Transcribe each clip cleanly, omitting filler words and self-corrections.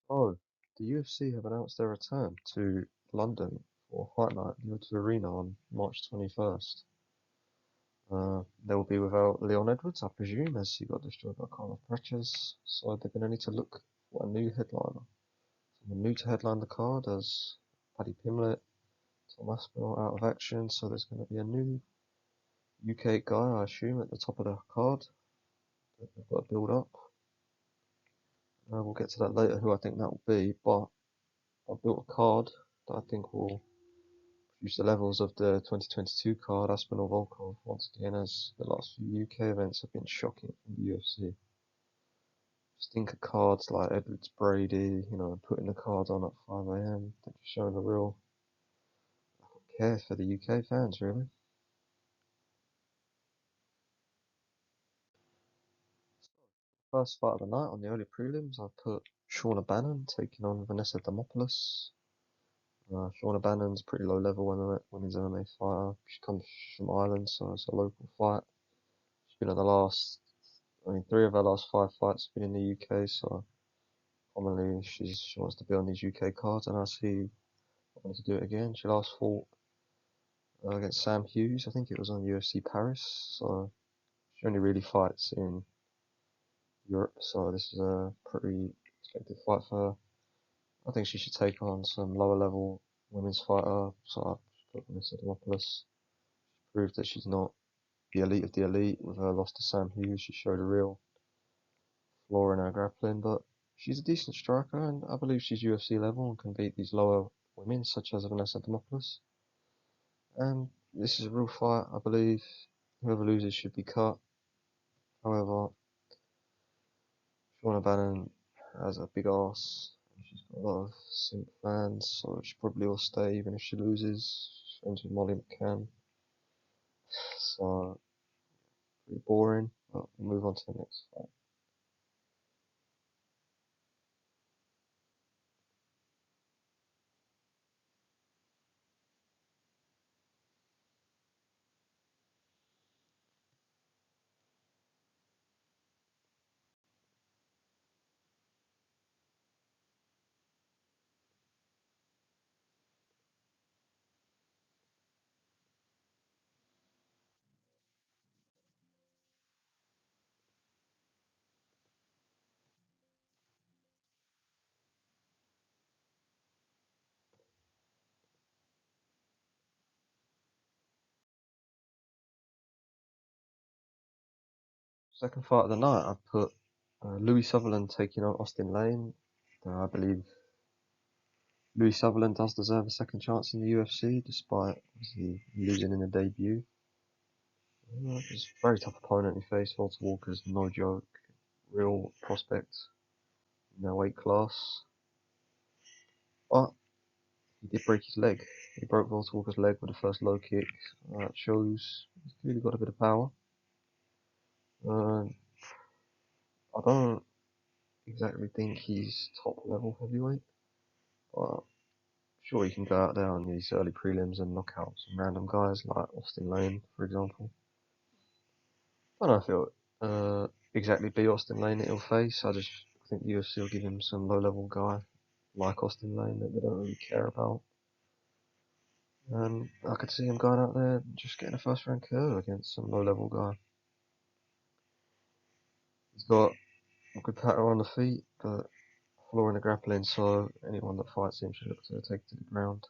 Oh, the UFC have announced their return to London for Fight Night at the O2 Arena on March 21st. They will be without Leon Edwards, I presume, as he got destroyed by Carlos Precious. So they're going to need to look for a new headliner. Someone new to headline the card as Paddy Pimblett, Tom Aspinall out of action. So there's going to be a new UK guy, I assume, at the top of the card that they've got to build up. We'll get to that later, who I think that will be. But I've built a card that I think will produce the levels of the 2022 card, Aspinall Volkov, once again, as the last few UK events have been shocking from the UFC. Just think of cards like Edwards Brady, putting the cards on at 5 a.m. They're just showing a real care for the UK fans, really. First fight of the night on the early prelims, I put Shauna Bannon taking on Vanessa Demopoulos. Shauna Bannon's pretty low level women's MMA fighter. She comes from Ireland, so it's a local fight. She's been at the last, I mean, three of her last five fights have been in the UK, so commonly she wants to be on these UK cards, and I see wanting to do it again. She last fought against Sam Hughes, I think it was on UFC Paris, so she only really fights in Europe, so this is a pretty expected fight for her. I think she should take on some lower level women's fighter, so I've put Vanessa Demopoulos. Proved that she's not the elite of the elite with her loss to Sam Hughes. She showed a real flaw in her grappling, but she's a decent striker, and I believe she's UFC level and can beat these lower women, such as Vanessa Demopoulos. And this is a real fight. I believe whoever loses should be cut. However, Shauna Bannon has a big ass. She's got a lot of simp fans, so she probably will stay even if she loses. She's friends with Molly McCann, so pretty boring. But we'll move on to the next fight. Second fight of the night, I put Louis Sutherland taking on Austin Lane. I believe Louis Sutherland does deserve a second chance in the UFC, despite obviously losing in the debut. It's a very tough opponent he faced. Walter Walker's no joke, real prospect in their weight class. But he did break his leg. He broke Walter Walker's leg with the first low kick. That shows he's really got a bit of power. Uh, I don't exactly think he's top level heavyweight, but sure he can go out there on these early prelims and knock out some random guys like Austin Lane, for example. I don't know if it'll exactly be Austin Lane that he'll face. I just think the UFC will give him some low level guy like Austin Lane that they don't really care about. And I could see him going out there just getting a first round KO against some low level guy. He's got a good pattern on the feet, but flaw in the grappling, so anyone that fights him should look to take it to the ground.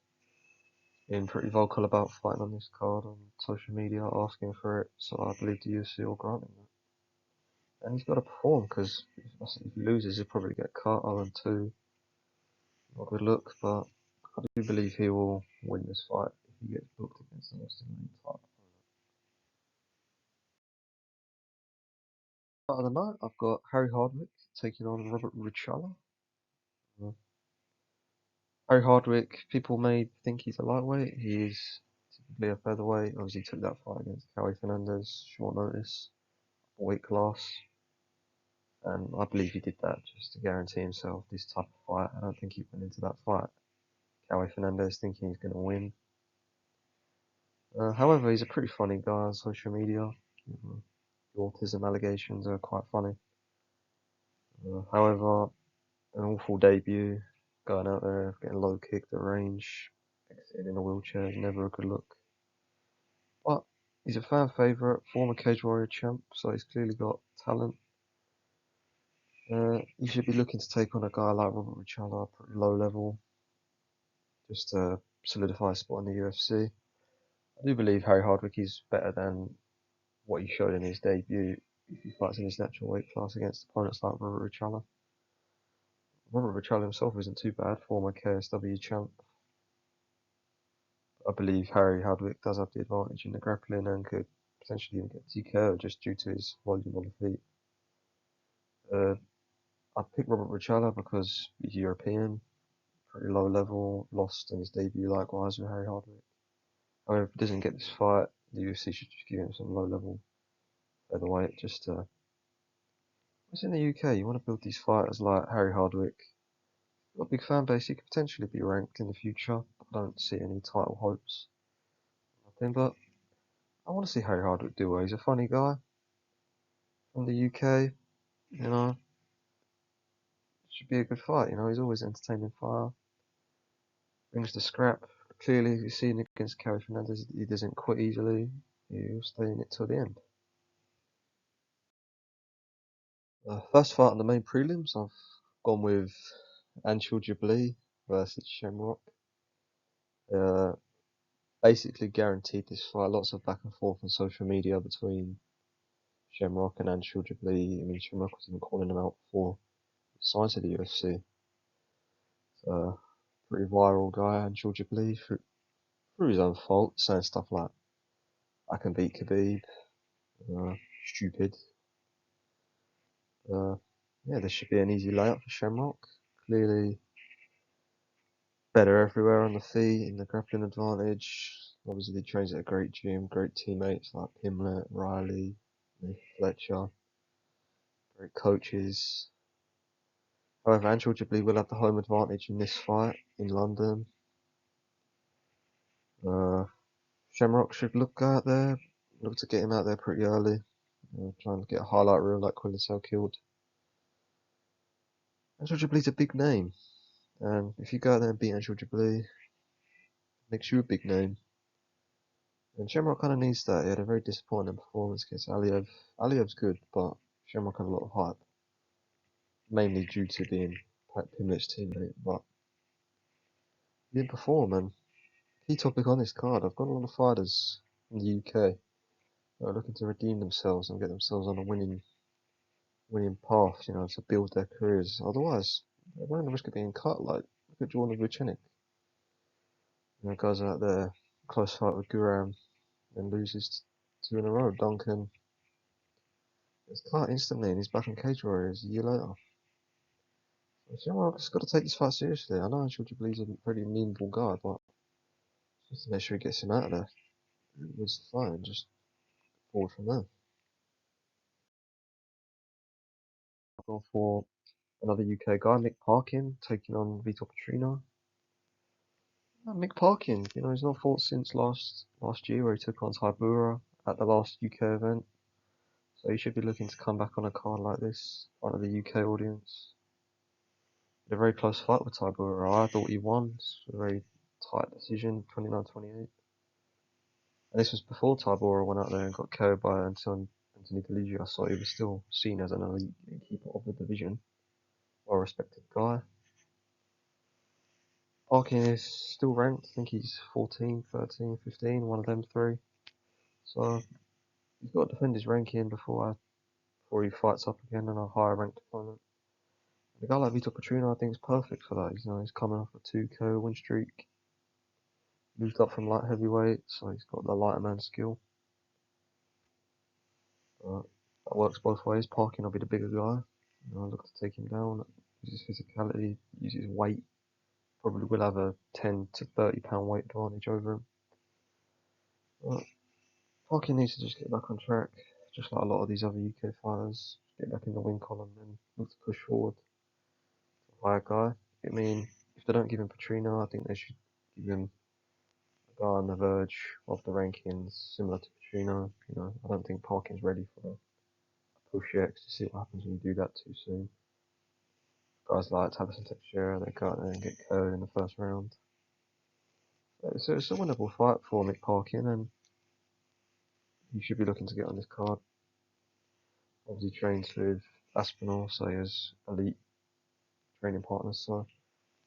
Being pretty vocal about fighting on this card on social media, asking for it, so I believe the UFC will grant him that. And he's got to perform because if he loses, he'll probably get cut 0-2. Not a good look, but I do believe he will win this fight if he gets booked against the Austin Lane type. Fight of the night, I've got Harry Hardwick taking on Robert Richala. Uh, Harry Hardwick, people may think he's a lightweight. He is typically a featherweight. Obviously, he took that fight against Cowley Fernandez, short notice, weight class. And I believe he did that just to guarantee himself this type of fight. I don't think he went into that fight, Cowley Fernandez, thinking he's going to win. However, he's a pretty funny guy on social media. The autism allegations are quite funny. However, An awful debut, going out there, getting low kicked at range, exiting in a wheelchair is never a good look. But he's a fan favourite, former Cage Warrior champ, so he's clearly got talent. He should be looking to take on a guy like Robert Richala, pretty low level, just to solidify a spot in the UFC. I do believe Harry Hardwick is better than what he showed in his debut if he fights in his natural weight class against opponents like Robert Richala. Robert Richala himself isn't too bad, former KSW champ. I believe Harry Hardwick does have the advantage in the grappling and could potentially even get TKO just due to his volume on the feet. I'd pick Robert Richala because he's European, pretty low level, lost in his debut likewise with Harry Hardwick. However, if he doesn't get this fight, the UFC should just give him some low level featherweight. It's in the UK, you want to build these fighters like Harry Hardwick. Got a big fan base, he could potentially be ranked in the future. I don't see any title hopes. Nothing, but I want to see Harry Hardwick do well. He's a funny guy from the UK, you know. Should be a good fight, you know. He's always entertaining fire, brings the scrap. Clearly, you've seen against Kerry Fernandez, he doesn't quit easily. He'll stay in it till the end. First fight on the main prelims, I've gone with Anshul Jabli versus Shamrock. Uh, Basically guaranteed this fight. Lots of back and forth on social media between Shamrock and Anshul Jabli. I mean, Shamrock was even calling him out before he signed to the UFC. Pretty viral guy, Anshul Jabli, through his own fault, saying stuff like, I can beat Khabib, stupid. Yeah, this should be an easy layup for Shamrock. Clearly better everywhere on the feet, in the grappling advantage. Obviously, he trains at a great gym, great teammates like Pimlet, Riley, Fletcher, great coaches. However, Anshul Jabli will have the home advantage in this fight in London. Shamrock should look to get him out there pretty early. Trying to get a highlight reel like Quillisell killed. Anshul Jabli's a big name, and if you go out there and beat Anshul Jabli, it makes you a big name. And Shamrock kind of needs that. He had a very disappointing performance against Aliev. Aliev's good, but Shamrock had a lot of hype, mainly due to being Pat Pimlet's teammate. But he didn't perform, and key topic on this card, I've got a lot of fighters in the UK that are looking to redeem themselves and get themselves on a winning path, you know, to build their careers. Otherwise, they're running the risk of being cut. Like, look at Jordan Vucenic. You know, goes out there, close fight with Guram, and loses two in a row. Duncan gets cut instantly, and he's back on Cage Warriors a year later. So Shamrock's got to take this fight seriously. I know Anshul Jabli's a pretty amenable guy, but just to make sure he gets him out of there. It was fine, just forward from there. I'll go for another UK guy, Mick Parkin, taking on Vitor Petrino. Mick Parkin, you know, he's not fought since last year where he took on Tybura at the last UK event. So he should be looking to come back on a card like this, in front of the UK audience. A very close fight with Tybura. I thought he won. It's a very tight decision, 29-28. And this was before Tybura went out there and got KO'd by Anthony Delugio. So he was still seen as an elite keeper of the division. Well respected guy. Parkin is still ranked. I think he's 14, 13, 15, one of them three. So he's got to defend his ranking before he fights up again on a higher ranked opponent. And a guy like Vitor Petrino, I think, is perfect for that. He's coming off a 2 KO win streak, moved up from light heavyweight, so he's got the lighter man skill. That works both ways. Parkin will be the bigger guy. Look to take him down. Use his physicality, use his weight. Probably will have a 10 to 30 pound weight advantage over him. But Parkin needs to just get back on track, just like a lot of these other UK fighters. Get back in the win column and look to push forward. Higher guy. I mean, if they don't give him Petrino, I think they should give him a guy on the verge of the rankings, similar to Petrino. I don't think Parkin's ready for a push yet, to see what happens when you do that too soon. Guys like Tabitha Teixeira, they go out there and get KO'd in the first round. So it's a winnable fight for Mick Parkin, and he should be looking to get on this card. Obviously trains with Aspinall, so he has elite training partners, so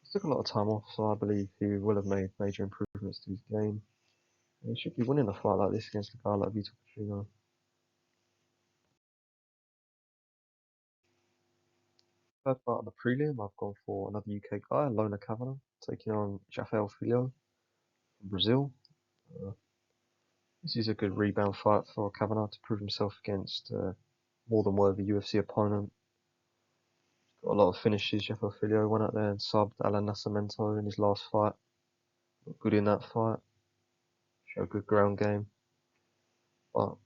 he took a lot of time off, so I believe he will have made major improvements to his game. And he should be winning a fight like this against a guy like Vitor Petrino. Third fight of the prelim, I've gone for another UK guy, Lona Kavanagh, taking on Rafael Filho from Brazil. Uh, this is a good rebound fight for Kavanagh to prove himself against more than worthy UFC opponent. Got a lot of finishes. Rafael Filho went out there and subbed Alan Nascimento in his last fight. Looked good in that fight. Showed good ground game. But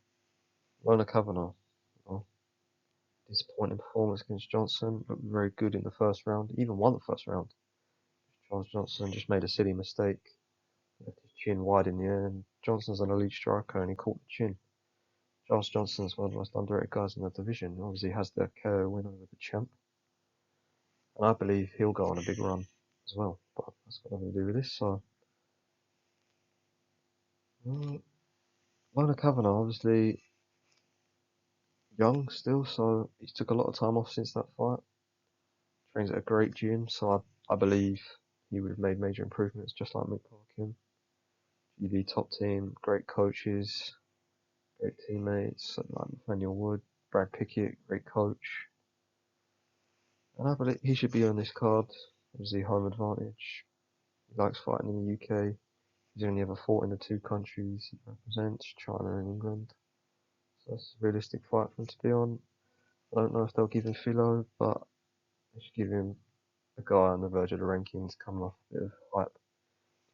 Lona Kavanagh, you know, disappointing performance against Johnson. Looked very good in the first round. Even won the first round. Charles Johnson just made a silly mistake. Left his chin wide in the air, and Johnson's an elite striker, and he caught the chin. Charles Johnson's one of the most underrated guys in the division. Obviously, has the KO win over the champ, and I believe he'll go on a big run as well. But that's got nothing to do with this. So, Lona Kavanagh, obviously young still, so he's took a lot of time off since that fight. Trains at a great gym, so I believe he would have made major improvements, just like Mick Parkin. GV top team, great coaches, great teammates like Nathaniel Wood, Brad Pickett, great coach. And I believe he should be on this card. Obviously, home advantage. He likes fighting in the UK. He's only ever fought in the two countries he represents, China and England. So it's a realistic fight for him to be on. I don't know if they'll give him Philo, but they should give him a guy on the verge of the rankings coming off a bit of hype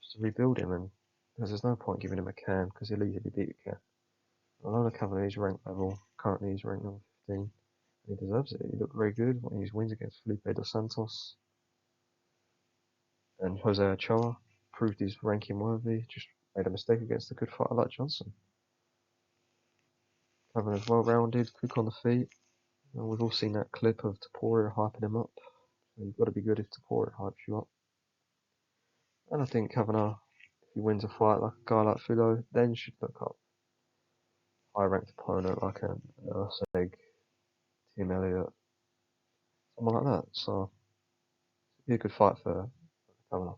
just to rebuild him. And because there's no point giving him a can because he'll easily beat a can. Alona Cavalier is ranked level. Currently, he's ranked number 15. He deserves it. He looked very good when his wins against Felipe dos Santos and Jose Ochoa. Proved his ranking worthy. Just made a mistake against a good fighter like Johnson. Kavanagh's well-rounded, quick on the feet. And we've all seen that clip of Topuria hyping him up. So you've got to be good if Topuria hypes you up. And I think Kavanagh, if he wins a fight like a guy like Philo, then should look up high-ranked opponent like a Seg, Tim Elliott, someone like that. So it'd be a good fight for Kavanagh.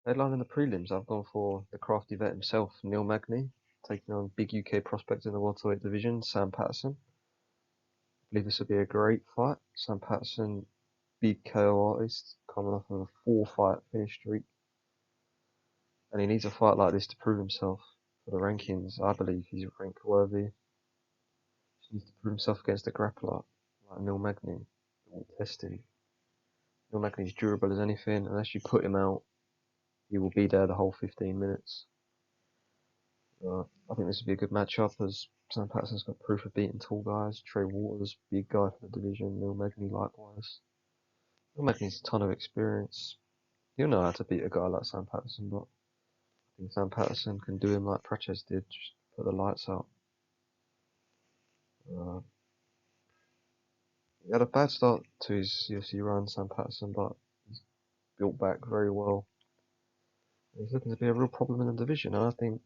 Headline in the prelims, I've gone for the crafty vet himself, Neil Magny, taking on big UK prospect in the welterweight division, Sam Patterson. I believe this will be a great fight. Sam Patterson, big KO artist, coming off of a 4-fight finish streak. And he needs a fight like this to prove himself for the rankings. I believe he's rank worthy. He needs to prove himself against a grappler like Neil Magny. Testing. Neil Magny's durable as anything. Unless you put him out, he will be there the whole 15 minutes. I think this would be a good matchup as Sam Patterson's got proof of beating tall guys. Trey Waters, big guy for the division. Neil Magny likewise. Neil Magny's a ton of experience. He'll know how to beat a guy like Sam Patterson, but I think Sam Patterson can do him like Pratchett did, just put the lights out. Uh, he had a bad start to his UFC run, Sam Patterson, but he's built back very well. He's looking to be a real problem in the division, and I think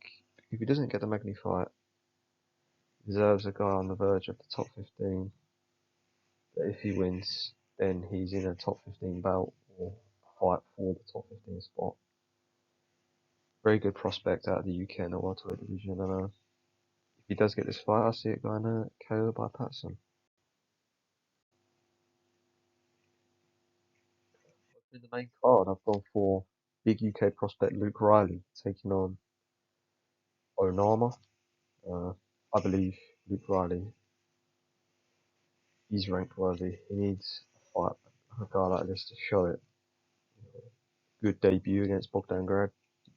if he doesn't get the Magny fight, he deserves a guy on the verge of the top 15. But if he wins, then he's in a top 15 bout or fight for the top 15 spot. Very good prospect out of the UK in the welterweight division, and if he does get this fight, I see it going KO by Patterson. In the main card, I've gone for big UK prospect Luke Riley taking on Onama. Uh, I believe Luke Riley, he's ranked worthy. He needs a fight, a guy like this to show it. Good debut against Bogdan Grad.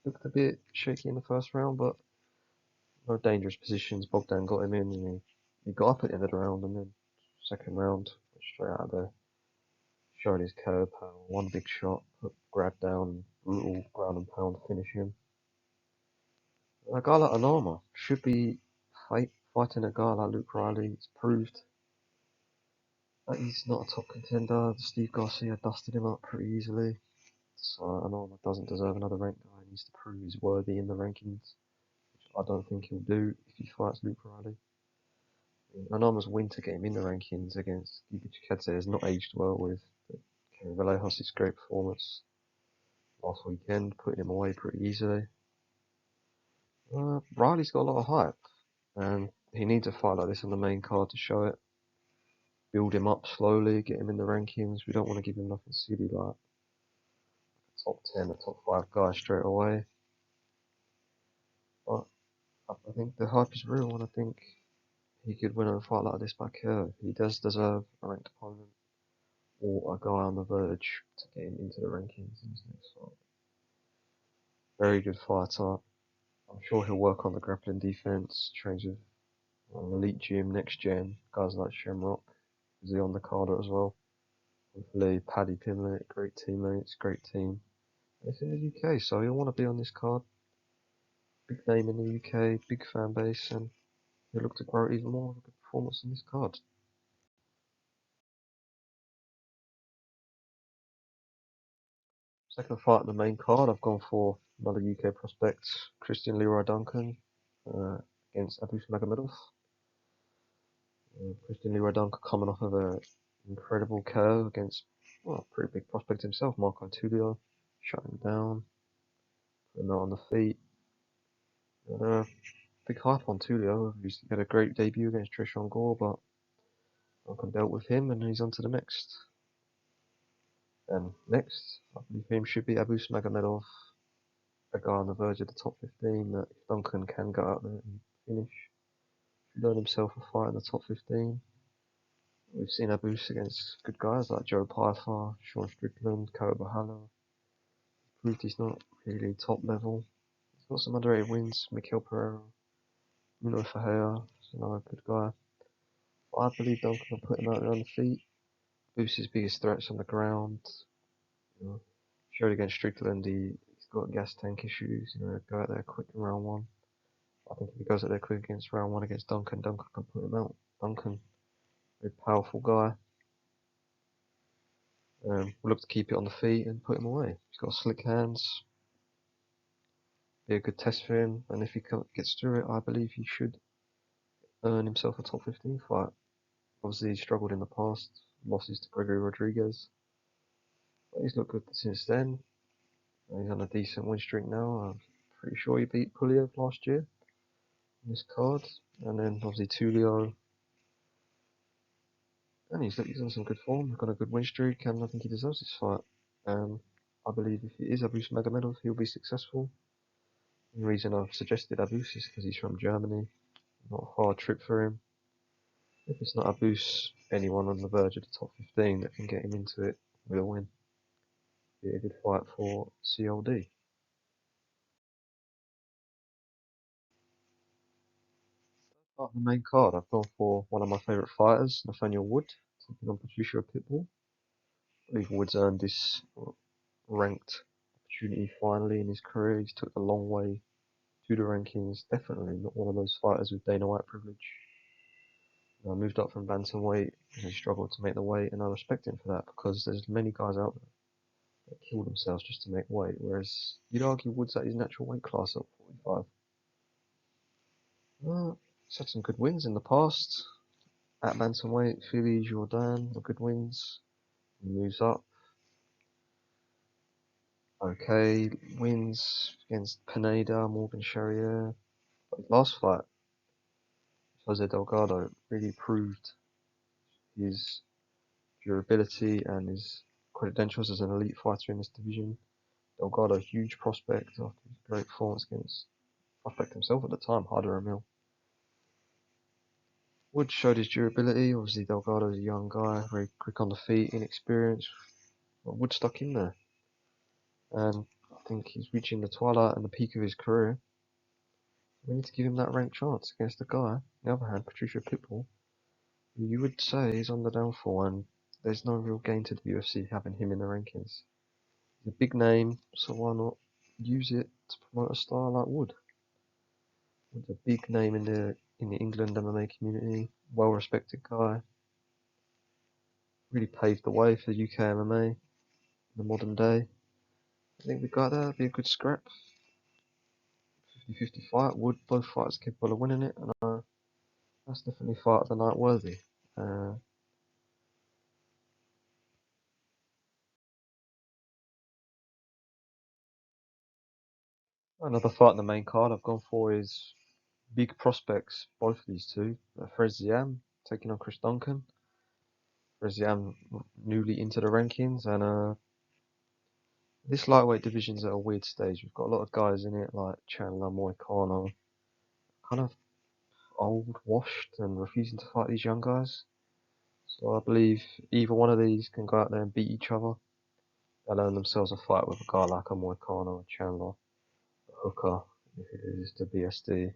Looked a bit shaky in the first round, but no dangerous positions. Bogdan got him in, and he got up at the end of the round, and then second round, straight out of there, showed his KO power. One big shot, put Grad down, brutal ground and pound finish him. A guy like Onama should be fighting a guy like Luke Riley. It's proved that he's not a top contender. Steve Garcia dusted him up pretty easily. So Anama doesn't deserve another ranked guy. He needs to prove he's worthy in the rankings, which I don't think he'll do if he fights Luke Riley. Anama's win to get him in the rankings against Giga Chikadze has not aged well with Kerry Vallejos' great performance last weekend, putting him away pretty easily. Riley's got a lot of hype, and he needs a fight like this on the main card to show it. Build him up slowly, get him in the rankings. We don't want to give him nothing silly like a top 10, a top 5 guy straight away. But I think the hype is real, and I think he could win a fight like this back here. He does deserve a ranked opponent or a guy on the verge to get him into the rankings in his next fight. Very good fighter. I'm sure he'll work on the grappling defense, trains with an elite gym, next gen, guys like Shamrock. Is he on the card as well? Hopefully, Paddy Pimlet, great teammates, great team. And it's in the UK, so he'll want to be on this card. Big name in the UK, big fan base, and he'll look to grow even more with a good performance on this card. Second fight in the main card, I've gone for another UK prospect, Christian Leroy Duncan, against Abus Magomedov. Christian Leroy Duncan coming off of an incredible KO against, well, a pretty big prospect himself, Marco Tulio, shut him down, put him out on the feet. And, big hype on Tulio. He had a great debut against Trishan Gore, but Duncan dealt with him, and he's on to the next. And next, I believe him should be Abus Magomedov, a guy on the verge of the top 15 that if Duncan can go out there and finish, should earn himself a fight in the top 15. We've seen Abus against good guys like Joe Pyfer, Sean Strickland, Kota Bahala. Proved he's not really top level. He's got some underrated wins, Mikel Pereira, Bruno Ferreira, is another good guy. But I believe Duncan will put him out there on the feet. Abus' biggest threats on the ground. You know, showed against Strickland he's got gas tank issues, go out there quick in round one. I think if he goes out there quick against round one against Duncan, Duncan can put him out. Duncan, very powerful guy. We'll look to keep it on the feet and put him away. He's got slick hands. Be a good test for him, and if he gets through it, I believe he should earn himself a top 15 fight. Obviously, he struggled in the past, losses to Gregory Rodriguez, but he's looked good since then. He's on a decent win streak now. I'm pretty sure he beat Puliev last year in this card, and then obviously Tulio. And he's on some good form, got a good win streak, and I think he deserves this fight. I believe if it is Abus Magomedov, he'll be successful. The reason I've suggested Abus is because he's from Germany. Not a hard trip for him. If it's not Abus, anyone on the verge of the top 15 that can get him into it will win. Be a good fight for CLD. On the main card, I've gone for one of my favourite fighters, Nathaniel Wood, taking on Patricio Pitbull. I believe Wood's earned this ranked opportunity finally in his career. He's took a long way to the rankings. Definitely not one of those fighters with Dana White privilege. Moved up from bantamweight and he struggled to make the weight, and I respect him for that because there's many guys out there that kill themselves just to make weight, whereas you'd argue Wood's at his natural weight class at 45. He's had some good wins in the past. At bantamweight, Philly, Jourdain, the good wins. He moves up. Okay, wins against Pineda, Morgan Charrier. But his last fight, Jose Delgado, really proved his durability and his credentials as an elite fighter in this division. Delgado, huge prospect after his great performance against prospect himself at the time, Harder Emil. Wood showed his durability. Obviously, Delgado's a young guy, very quick on the feet, inexperienced. But Wood stuck in there. And I think he's reaching the twilight and the peak of his career. We need to give him that ranked chance against the guy. On the other hand, Patricio Pitbull, who you would say is on the downfall, and there's no real gain to the UFC having him in the rankings. He's a big name, so why not use it to promote a star like Wood? Wood's a big name in the in the England MMA community. Well respected guy. Really paved the way for UK MMA in the modern day. I think the guy there would be a good scrap. 50-50 fight. Would both fighters capable of winning it, and that's definitely fight of the night worthy. Another fight in the main card I've gone for is big prospects, both of these two. Freziam taking on Chris Duncan. Freziam newly into the rankings, and this lightweight division's at a weird stage. We've got a lot of guys in it like Chandler, Moicano, kind of old, washed, and refusing to fight these young guys. So I believe either one of these can go out there and beat each other. They'll earn themselves a fight with a guy like a Moicano, a Chandler, a Hooker, if it is the BSD.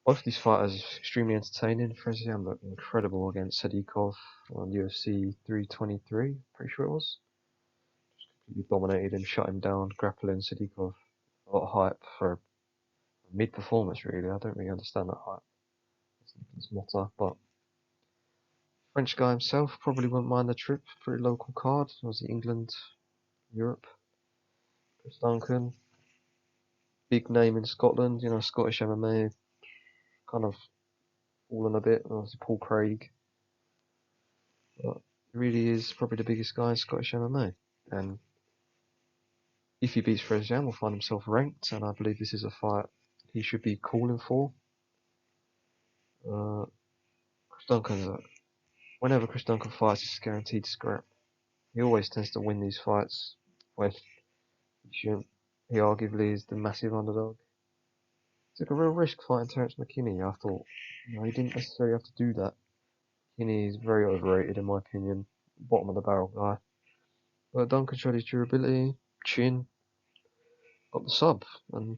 Both of these fighters are extremely entertaining. Freziam looked incredible against Sadikov on UFC 323, pretty sure it was. Completely dominated him, shut him down, grappling Sadikov. A lot of hype for mid-performance, really. I don't really understand that hype. It's Motta, but French guy himself probably wouldn't mind the trip. Pretty local card. Was it England, Europe? Chris Duncan, big name in Scotland. Scottish MMA kind of fallen a bit. Obviously Paul Craig, but he really is probably the biggest guy in Scottish MMA. And if he beats Freziam, will find himself ranked, and I believe this is a fight he should be calling for. Chris Duncan, whenever Chris Duncan fights, he's guaranteed to scrap. He always tends to win these fights when he arguably is the massive underdog. Took a real risk fighting Terence McKinney. I thought, he didn't necessarily have to do that. McKinney is very overrated in my opinion, bottom of the barrel guy. But Duncan showed his durability, chin, got the sub, and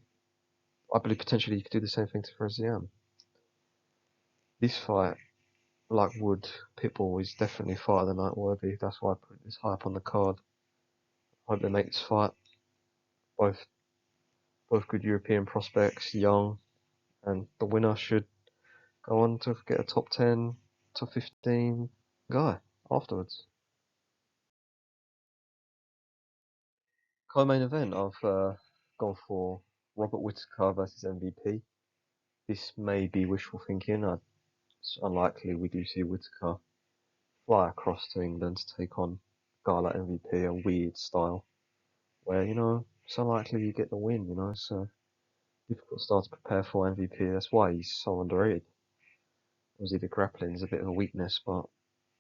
I believe potentially he could do the same thing to Freziam. This fight, like Wood, Pitbull, is definitely fight of the night worthy. That's why I put this high up on the card. Hope they make this fight. Both both good European prospects, young, and the winner should go on to get a top 10, top 15 guy afterwards. Co-main event, I've gone for Robert Whittaker versus MVP. This may be wishful thinking. It's unlikely we do see Whittaker fly across to England to take on a guy like MVP, a weird style, where, it's unlikely you get the win, It's a difficult style to prepare for MVP. That's why he's so underrated. Obviously, the grappling is a bit of a weakness, but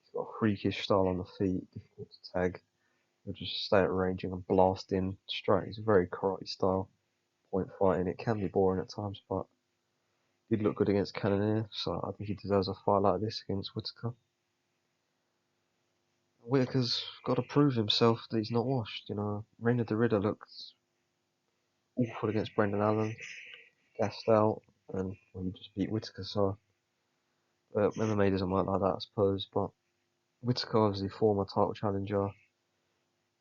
he's got a freakish style on the feet, difficult to tag. He'll just stay at ranging and blast in straight. It's a very karate style point fighting. It can be boring at times, but he did look good against Cannonier, so I think he deserves a fight like this against Whittaker. Whittaker's got to prove himself that he's not washed. Reina de Ridder looked awful against Brendan Allen, gassed out, and he just beat Whittaker. So MMA doesn't work like that, I suppose. But Whittaker, obviously former title challenger,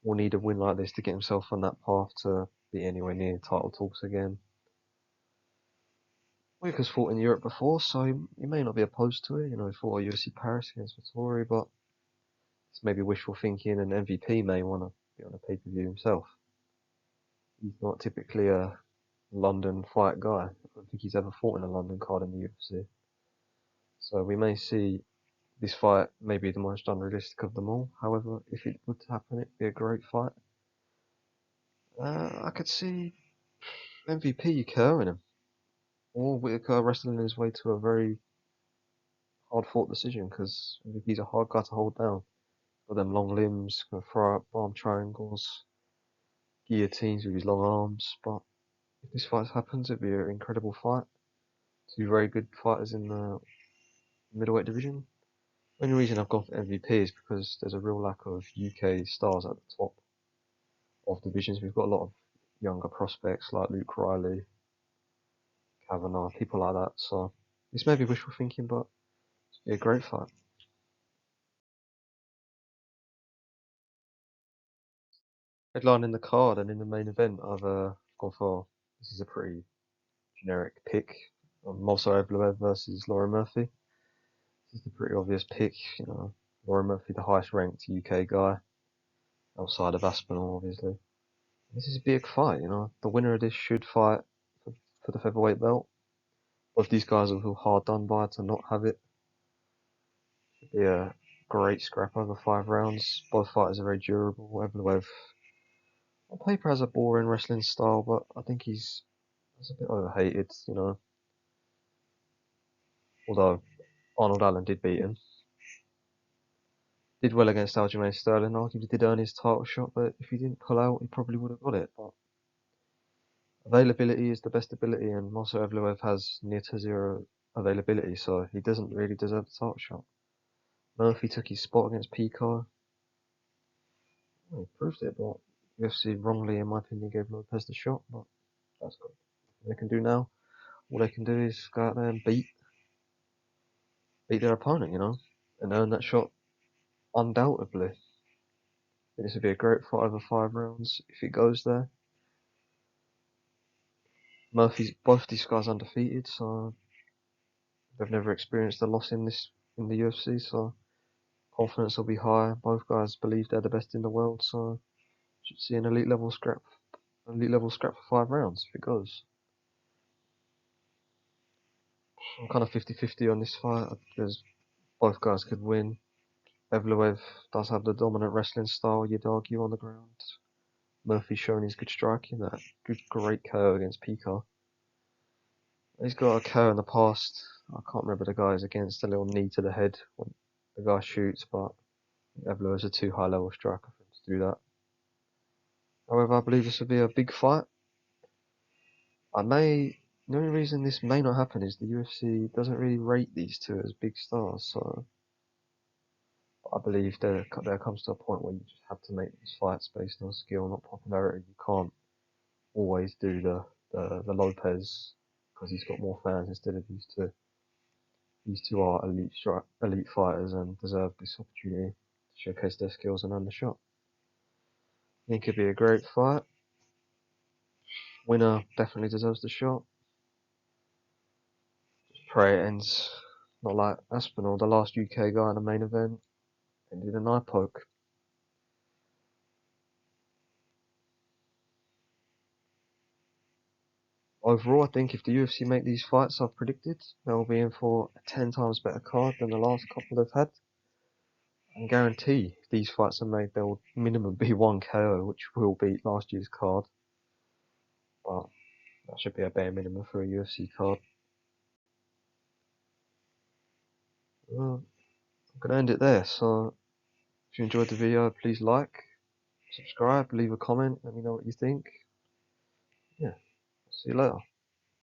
will need a win like this to get himself on that path to be anywhere near title talks again. Whittaker's fought in Europe before, so he may not be opposed to it. He fought at UFC Paris against Vettori, but it's maybe wishful thinking, and MVP may want to be on a pay-per-view himself. He's not typically a London fight guy. I don't think he's ever fought in a London card in the UFC. So we may see this fight maybe the most unrealistic of them all. However, if it would happen, it'd be a great fight. I could see MVP curling him, or Whittaker wrestling his way to a very hard-fought decision, because MVP's a hard guy to hold down. Got them long limbs, can throw up arm triangles, guillotines with his long arms. But if this fight happens, it'd be an incredible fight. Two very good fighters in the middleweight division. The only reason I've gone for MVP is because there's a real lack of UK stars at the top of divisions. We've got a lot of younger prospects like Luke Riley, Kavanagh, people like that. So this may be wishful thinking, but it'd be a great fight. Headline in the card and in the main event, I've gone for, this is a pretty generic pick, Also Evloev versus Lauren Murphy. This is a pretty obvious pick, Lauren Murphy, the highest ranked UK guy, outside of Aspinall, obviously. This is a big fight, The winner of this should fight for the featherweight belt. Both these guys will feel hard done by to not have it. Should be a great scrap over 5 rounds. Both fighters are very durable. Evloev, on paper, has a boring wrestling style, but I think he's a bit overhated, Although Arnold Allen did beat him. Did well against Aljamain Sterling, arguably did earn his title shot, but if he didn't pull out, he probably would have got it. But availability is the best ability, and Marcel Evloev has near to zero availability, so he doesn't really deserve the title shot. Murphy took his spot against Pico. Well, he proved it, but UFC wrongly, in my opinion, gave Lopez the shot, but that's good. What they can do now, all they can do is go out there and beat their opponent, and earn that shot undoubtedly. This would be a great fight over 5 rounds if it goes there. Both these guys undefeated, so they've never experienced a loss in the UFC, so confidence will be high. Both guys believe they're the best in the world, so should see an elite level scrap for 5 rounds if it goes. I'm kind of 50-50 on this fight because both guys could win. Evloev does have the dominant wrestling style, you'd argue, on the ground. Murphy's shown his good striking, that great KO against Pico. He's got a KO in the past. I can't remember the guys against, a little knee to the head when the guy shoots, but Evloev's a too high level striker for him to do that. However, I believe this will be a big fight. The only reason this may not happen is the UFC doesn't really rate these two as big stars, so I believe there comes to a point where you just have to make these fights based on skill, not popularity. You can't always do the Lopez because he's got more fans instead of these two. These two are elite fighters and deserve this opportunity to showcase their skills and earn the shot. I think it could be a great fight. Winner definitely deserves the shot. Pray it ends not like Aspinall, the last UK guy in the main event, ended an eye poke. Overall, I think if the UFC make these fights I've predicted, they'll be in for a 10 times better card than the last couple they've had. I guarantee if these fights are made, there will minimum be 1 KO, which will beat last year's card. But that should be a bare minimum for a UFC card. Well, I'm going to end it there. So if you enjoyed the video, please like, subscribe, leave a comment, let me know what you think. Yeah, see you later.